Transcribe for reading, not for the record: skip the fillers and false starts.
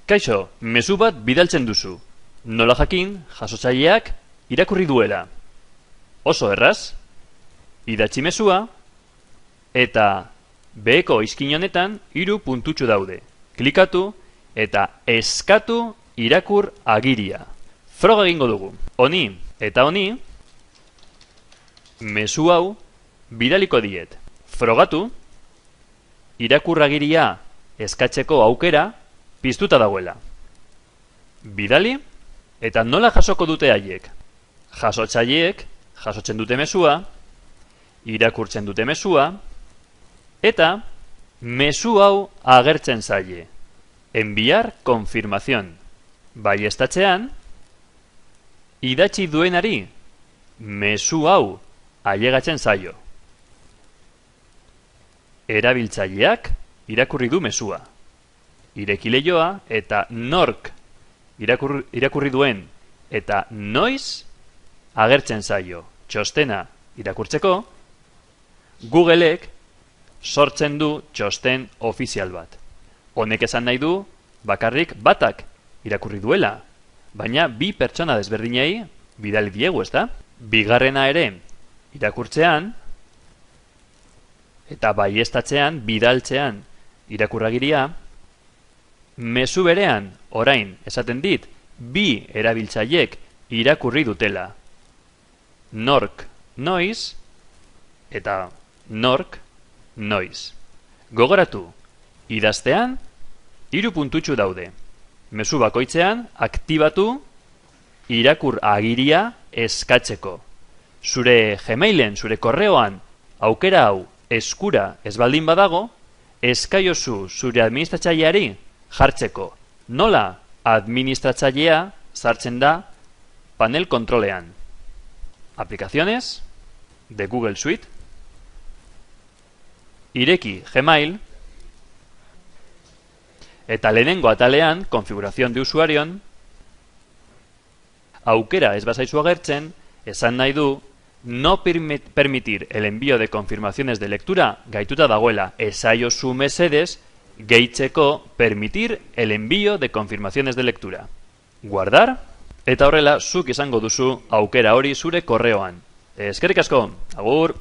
Kaixo, mezu bat bidaltzen duzu. Nola jakin, jasotzaileak irakurri duela. Oso erraz, idatzi mezua, eta beheko izkin honetan 3 puntutxo daude. Klikatu eta eskatu irakur agiria. Froga egingo dugu. Honi eta honi, mezu hau bidaliko diet. Frogatu, irakur agiria eskatzeko aukera piztuta dagoela. Bidali, eta nola jasoko dute haiek? Jasotzaileek jasotzen dute mezua, irakurtzen dute mezua, eta mezu hau agertzen zaie. Enviar confirmación. Baieztatzean, idatzi duenari mezu hau ailegatzen zaio. Erabiltzaileak irakurri du mezua. Ireki leihoa eta nork irakurri duen eta noiz agertzen zaio. Txostena irakurtzeko, Googleek sortzen du txosten ofizial bat. Honek esan nahi du bakarrik batak irakurri duela, baina 2 pertsona desberdinei bidali diegu, ezta? Bigarrena ere irakurtzean eta baieztatzean, bidaltzean irakurragiria, mezu berean orain esaten dit 2 erabiltzaileek irakurri dutela. Nork noiz eta nork noiz. Gogoratu, idaztean 3 puntutxo daude. Mezu bakoitzean aktibatu irakur agiria eskatzeko. Zure Gmailen, zure korreoan aukera hau eskura ez baldin badago, eskaiozu zure administratzaileari jartzeko. Nola administratzailea sartzen da panel kontrolean. Aplicaciones de Google Suite. Ireki Gmail. Eta lehenengo atalean, configuración de usuarion, aukera ez bazaizu agertzen, esan nahi du, no permitir el envío de confirmaciones de lectura gaituta dagoela. Esaiozu mesedes gehitzeko permitir el envío de confirmaciones de lectura. Guardar, eta horrela zuk izango duzu aukera hori zure korreoan. Eskerrik asko, agur!